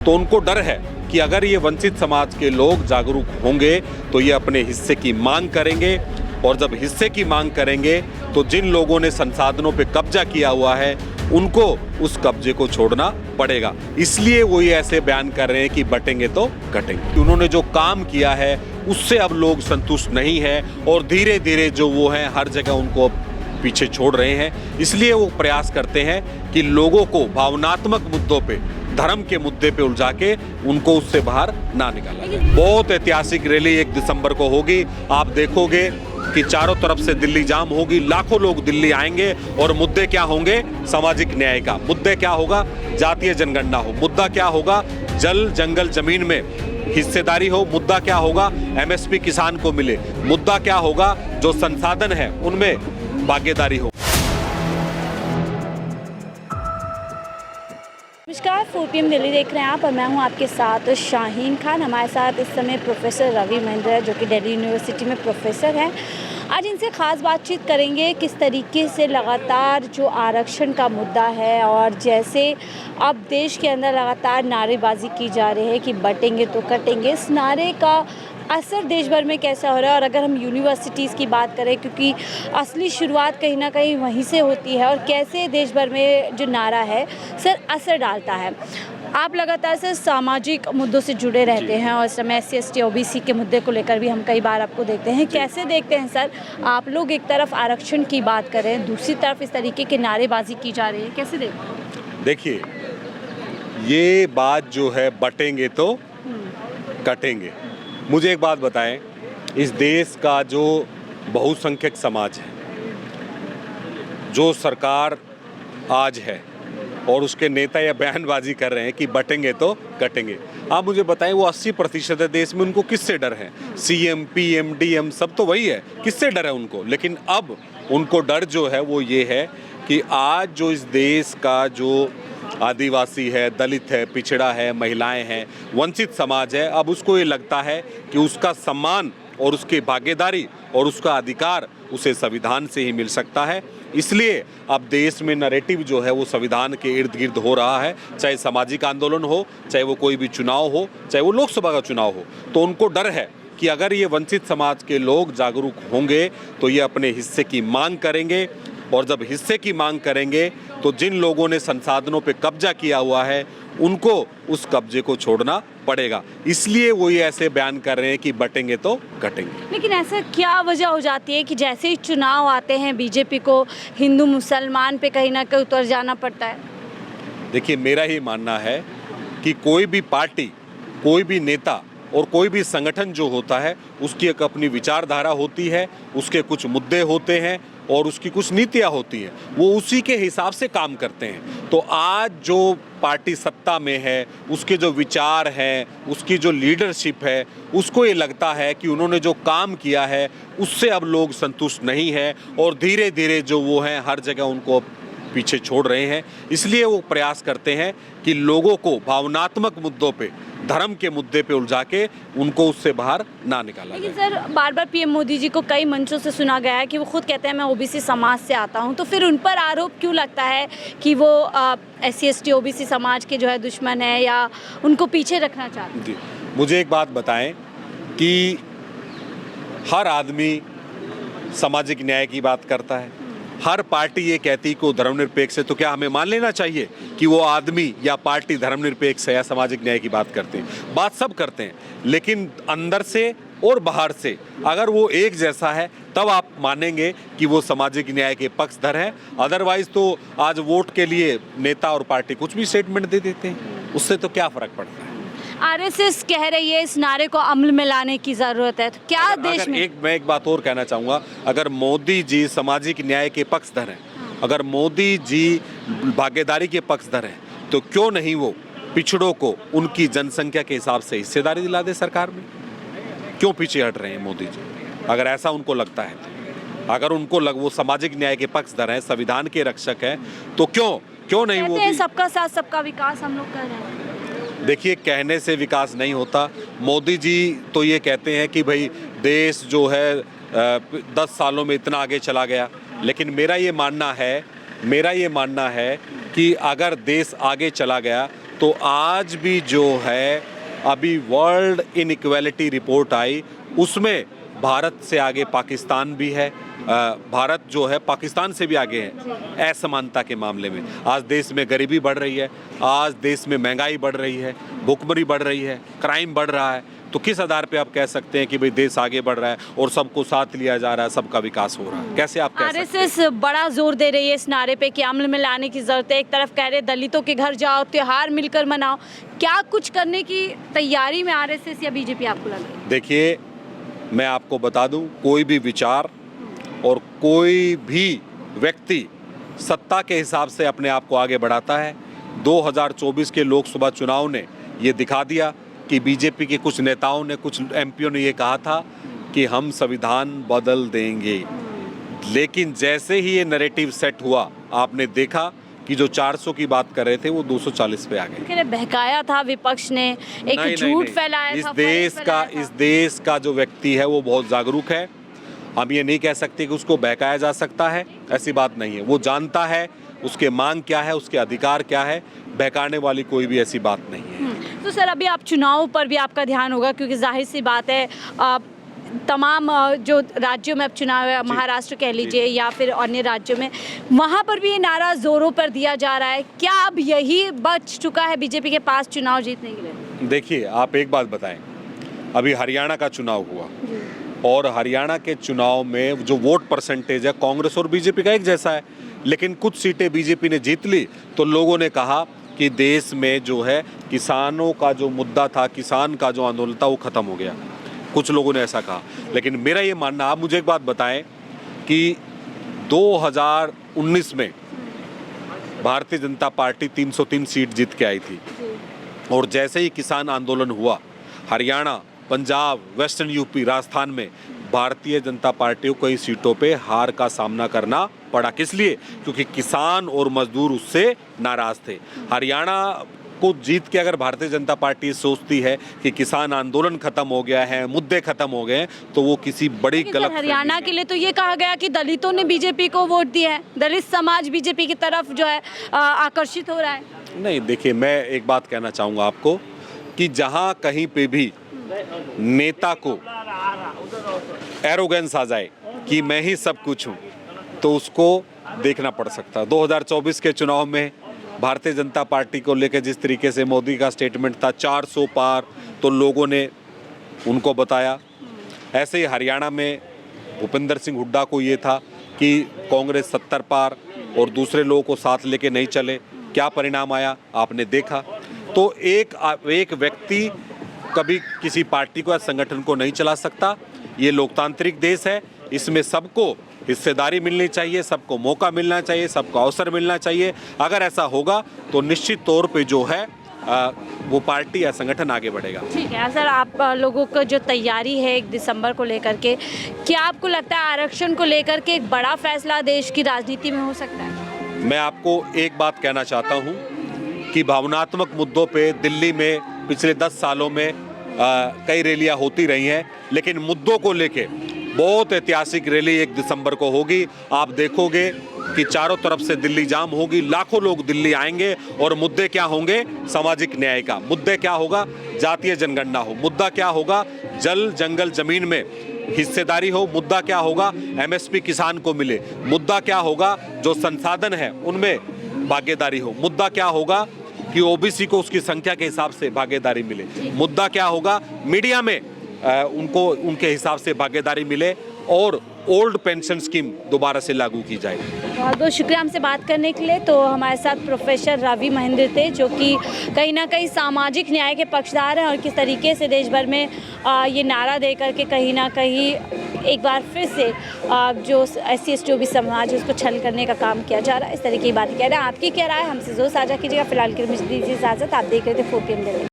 तो उनको डर है कि अगर ये वंचित समाज के लोग जागरूक होंगे तो ये अपने हिस्से की मांग करेंगे, और जब हिस्से की मांग करेंगे तो जिन लोगों ने संसाधनों पे कब्जा किया हुआ है उनको उस कब्जे को छोड़ना पड़ेगा। इसलिए वो ये ऐसे बयान कर रहे हैं कि बटेंगे तो कटेंगे। उन्होंने जो काम किया है उससे अब लोग संतुष्ट नहीं है और धीरे धीरे जो वो हैं हर जगह उनको पीछे छोड़ रहे हैं। इसलिए वो प्रयास करते हैं कि लोगों को भावनात्मक मुद्दों पे, धर्म के मुद्दे पे उलझा के उनको उससे बाहर ना निकाला जाए। बहुत ऐतिहासिक रैली 1 दिसंबर को होगी। आप देखोगे कि चारों तरफ से दिल्ली जाम होगी, लाखों लोग दिल्ली आएंगे और मुद्दे क्या होंगे? सामाजिक न्याय का मुद्दे क्या होगा? जातीय जनगणना हो, मुद्दा क्या होगा? जल जंगल जमीन में हिस्सेदारी हो, मुद्दा क्या होगा? एमएसपी किसान को मिले, मुद्दा क्या होगा? जो संसाधन है उनमें भागीदारी हो। नमस्कार, 4 PM दिल्ली देख रहे हैं आप और मैं हूं आपके साथ शाहीन खान। हमारे साथ इस समय प्रोफेसर रवि महेंद्र है जो कि दिल्ली यूनिवर्सिटी में प्रोफेसर हैं। आज इनसे ख़ास बातचीत करेंगे किस तरीके से लगातार जो आरक्षण का मुद्दा है और जैसे अब देश के अंदर लगातार नारेबाजी की जा रही है कि बटेंगे तो कटेंगे, इस नारे का असर देश भर में कैसा हो रहा है। और अगर हम यूनिवर्सिटीज़ की बात करें, क्योंकि असली शुरुआत कहीं ना कहीं वहीं से होती है, और कैसे देश भर में जो नारा है सर असर डालता है। आप लगातार सर सामाजिक मुद्दों से जुड़े रहते हैं और इस समय SC ST OBC के मुद्दे को लेकर भी हम कई बार आपको देखते हैं। कैसे देखते हैं सर, आप लोग एक तरफ आरक्षण की बात करें, दूसरी तरफ इस तरीके की नारेबाजी की जा रही है, कैसे देखते हैं? देखिए, ये बात जो है बटेंगे तो कटेंगे। मुझे एक बात बताएं, इस देश का जो बहुसंख्यक समाज है, जो सरकार आज है और उसके नेता यह बयानबाजी कर रहे हैं कि बटेंगे तो कटेंगे, आप मुझे बताएं वो 80% है देश में, उनको किससे डर है? CM PM DM सब तो वही है, किससे डर है उनको? लेकिन अब उनको डर जो है वो ये है कि आज जो इस देश का जो आदिवासी है, दलित है, पिछड़ा है, महिलाएं हैं, वंचित समाज है, अब उसको ये लगता है कि उसका सम्मान और उसकी भागीदारी और उसका अधिकार उसे संविधान से ही मिल सकता है। इसलिए अब देश में नैरेटिव जो है वो संविधान के इर्द गिर्द हो रहा है, चाहे सामाजिक आंदोलन हो, चाहे वो कोई भी चुनाव हो, चाहे वो लोकसभा का चुनाव हो। तो उनको डर है कि अगर ये वंचित समाज के लोग जागरूक होंगे तो ये अपने हिस्से की मांग करेंगे, और जब हिस्से की मांग करेंगे तो जिन लोगों ने संसाधनों पे कब्जा किया हुआ है उनको उस कब्जे को छोड़ना पड़ेगा। इसलिए वो ये ऐसे बयान कर रहे हैं कि बटेंगे तो कटेंगे। लेकिन ऐसा क्या वजह हो जाती है कि जैसे ही चुनाव आते हैं बीजेपी को हिंदू मुसलमान पे कहीं ना कहीं उतर जाना पड़ता है? देखिए, मेरा ही मानना है कि कोई भी पार्टी, कोई भी नेता और कोई भी संगठन जो होता है उसकी एक अपनी विचारधारा होती है, उसके कुछ मुद्दे होते हैं और उसकी कुछ नीतियाँ होती हैं, वो उसी के हिसाब से काम करते हैं। तो आज जो पार्टी सत्ता में है उसके जो विचार हैं, उसकी जो लीडरशिप है, उसको ये लगता है कि उन्होंने जो काम किया है उससे अब लोग संतुष्ट नहीं है और धीरे धीरे जो वो हैं हर जगह उनको पीछे छोड़ रहे हैं। इसलिए वो प्रयास करते हैं कि लोगों को भावनात्मक मुद्दों पे, धर्म के मुद्दे पे उलझा के उनको उससे बाहर ना निकाला जाए। लेकिन सर बार बार PM मोदी जी को कई मंचों से सुना गया है कि वो खुद कहते हैं मैं OBC समाज से आता हूं, तो फिर उन पर आरोप क्यों लगता है कि वो SC ST OBC समाज के जो है दुश्मन है या उनको पीछे रखना चाहते हैं? जी, मुझे एक बात बताएं कि हर आदमी सामाजिक न्याय की बात करता है, हर पार्टी ये कहती है कि वो धर्मनिरपेक्ष है, तो क्या हमें मान लेना चाहिए कि वो आदमी या पार्टी धर्मनिरपेक्ष है या सामाजिक न्याय की बात करते हैं? बात सब करते हैं, लेकिन अंदर से और बाहर से अगर वो एक जैसा है तब आप मानेंगे कि वो सामाजिक न्याय के पक्षधर हैं। अदरवाइज तो आज वोट के लिए नेता और पार्टी कुछ भी स्टेटमेंट दे देते हैं, उससे तो क्या फर्क पड़ता है? RSS कह रही है इस नारे को अमल में लाने की जरूरत है, तो क्या देश में मैं एक बात और कहना चाहूँगा, अगर मोदी जी सामाजिक न्याय के पक्षधर हैं, अगर मोदी जी भागीदारी के पक्षधर हैं, तो क्यों नहीं वो पिछड़ों को उनकी जनसंख्या के हिसाब से हिस्सेदारी दिला दे सरकार में? क्यों पीछे हट रहे हैं मोदी जी? अगर ऐसा उनको लगता है तो, अगर उनको वो सामाजिक न्याय के पक्षधर हैं, संविधान के रक्षक हैं, तो क्यों नहीं वो भी? सबका साथ सबका विकास हम लोग कर रहे हैं। देखिए, कहने से विकास नहीं होता। मोदी जी तो ये कहते हैं कि भाई देश जो है 10 सालों में इतना आगे चला गया, लेकिन मेरा ये मानना है कि अगर देश आगे चला गया तो आज भी जो है अभी वर्ल्ड इनइक्वालिटी रिपोर्ट आई, उसमें भारत से आगे पाकिस्तान भी है। भारत जो है पाकिस्तान से भी आगे है असमानता के मामले में। आज देश में गरीबी बढ़ रही है, आज देश में महंगाई बढ़ रही है, भुखमरी बढ़ रही है, क्राइम बढ़ रहा है। तो किस आधार पे आप कह सकते हैं कि भाई देश आगे बढ़ रहा है और सबको साथ लिया जा रहा है, सबका विकास हो रहा है? कैसे आप कह सकते हैं? आरएसएस बड़ा जोर दे रही है इस नारे पे कि अमल में लाने की जरूरत है। एक तरफ कह रहे दलितों के घर जाओ, त्योहार मिलकर मनाओ। क्या कुछ करने की तैयारी में आरएसएस या बीजेपी आपको लग रही है? देखिए, मैं आपको बता दूं, कोई भी विचार और कोई भी व्यक्ति सत्ता के हिसाब से अपने आप को आगे बढ़ाता है। 2024 के लोकसभा चुनाव ने ये दिखा दिया कि बीजेपी के कुछ नेताओं ने, कुछ एमपीओ ने ये कहा था कि हम संविधान बदल देंगे, लेकिन जैसे ही ये नैरेटिव सेट हुआ, आपने देखा कि जो 400 की बात कर रहे थे वो 240 पे आ गए। बहकाया था विपक्ष ने, एक झूठ फैलाया था। इस देश का जो व्यक्ति है वो बहुत जागरूक है। हम ये नहीं कह सकते कि उसको बहकाया जा सकता है, ऐसी बात नहीं है। वो जानता है उसके मांग क्या है, उसके अधिकार क्या है। बहकाने वाली कोई भी ऐसी बात नहीं है। तो सर, अभी आप चुनाव पर भी आपका ध्यान होगा, क्योंकि जाहिर सी बात है तमाम जो राज्यों में अब चुनाव है, महाराष्ट्र कह लीजिए या फिर अन्य राज्यों में, वहाँ पर भी ये नारा जोरों पर दिया जा रहा है। क्या अब यही बच चुका है बीजेपी के पास चुनाव जीतने के लिए? देखिए, आप एक बात बताएं, अभी हरियाणा का चुनाव हुआ और हरियाणा के चुनाव में जो वोट परसेंटेज है कांग्रेस और बीजेपी का एक जैसा है, लेकिन कुछ सीटें बीजेपी ने जीत ली। तो लोगों ने कहा कि देश में जो है किसानों का जो मुद्दा था, किसान का जो आंदोलन था, वो खत्म हो गया। कुछ लोगों ने ऐसा कहा, लेकिन मेरा ये मानना, आप मुझे एक बात बताएं कि 2019 में भारतीय जनता पार्टी 303 सीट जीत के आई थी और जैसे ही किसान आंदोलन हुआ, हरियाणा, पंजाब, वेस्टर्न यूपी, राजस्थान में भारतीय जनता पार्टी को कई सीटों पे हार का सामना करना पड़ा। किस लिए? क्योंकि किसान और मजदूर उससे नाराज थे। हरियाणा को जीत के अगर भारतीय जनता पार्टी सोचती है कि किसान आंदोलन खत्म हो गया है, मुद्दे खत्म हो गए हैं, तो वो किसी बड़ी गलत। हरियाणा के लिए तो ये कहा गया कि दलितों ने बीजेपी को वोट दिया है, दलित समाज बीजेपी की तरफ जो है आकर्षित हो रहा है। नहीं, देखिए, मैं एक बात कहना चाहूँगा आपको कि जहाँ कहीं पे भी नेता को एरोगेंस आ जाए कि मैं ही सब कुछ हूँ, तो उसको देखना पड़ सकता है। 2024 के चुनाव में भारतीय जनता पार्टी को लेकर जिस तरीके से मोदी का स्टेटमेंट था 400 पार, तो लोगों ने उनको बताया। ऐसे ही हरियाणा में भूपेंद्र सिंह हुड्डा को ये था कि कांग्रेस 70 पार और दूसरे लोगों को साथ लेके नहीं चले। क्या परिणाम आया आपने देखा। तो एक व्यक्ति कभी किसी पार्टी को या संगठन को नहीं चला सकता। ये लोकतांत्रिक देश है, इसमें सबको हिस्सेदारी मिलनी चाहिए, सबको मौका मिलना चाहिए, सबको अवसर मिलना चाहिए। अगर ऐसा होगा तो निश्चित तौर पे जो है वो पार्टी या संगठन आगे बढ़ेगा। ठीक है सर, आप लोगों का जो तैयारी है 1 दिसंबर को लेकर के, क्या आपको लगता है आरक्षण को लेकर के एक बड़ा फैसला देश की राजनीति में हो सकता है? मैं आपको एक बात कहना चाहता हूँ कि भावनात्मक मुद्दों पे दिल्ली में पिछले 10 सालों में कई रैलियाँ होती रही हैं, लेकिन मुद्दों को लेके बहुत ऐतिहासिक रैली 1 दिसंबर को होगी। आप देखोगे कि चारों तरफ से दिल्ली जाम होगी, लाखों लोग दिल्ली आएंगे और मुद्दे क्या होंगे? सामाजिक न्याय का मुद्दे क्या होगा? जातीय जनगणना हो। मुद्दा क्या होगा? जल जंगल जमीन में हिस्सेदारी हो। मुद्दा क्या होगा? एमएसपी किसान को मिले। मुद्दा क्या होगा? जो संसाधन है उनमें भागीदारी हो। मुद्दा क्या होगा कि ओबीसी को उसकी संख्या के हिसाब से भागीदारी मिले। मुद्दा क्या होगा? मीडिया में उनको उनके हिसाब से भागीदारी मिले और ओल्ड पेंशन स्कीम दोबारा से लागू की जाए। बहुत बहुत शुक्रिया हमसे बात करने के लिए। तो हमारे साथ प्रोफेसर रवि महेंद्र थे, जो कि कहीं ना कहीं सामाजिक न्याय के पक्षधर हैं और किस तरीके से देश भर में ये नारा दे करके कहीं ना कहीं एक बार फिर से जो SC/ST OBC समाज है उसको छल करने का काम किया जा रहा है। इस तरीके की बात कह रहे हैं। आपकी क्या राय हमसे ज़रूर साझा कीजिएगा। फिलहाल के लिए मुझे दीजिए इजाज़त। आप देख रहे थे 4 PM दिल्ली।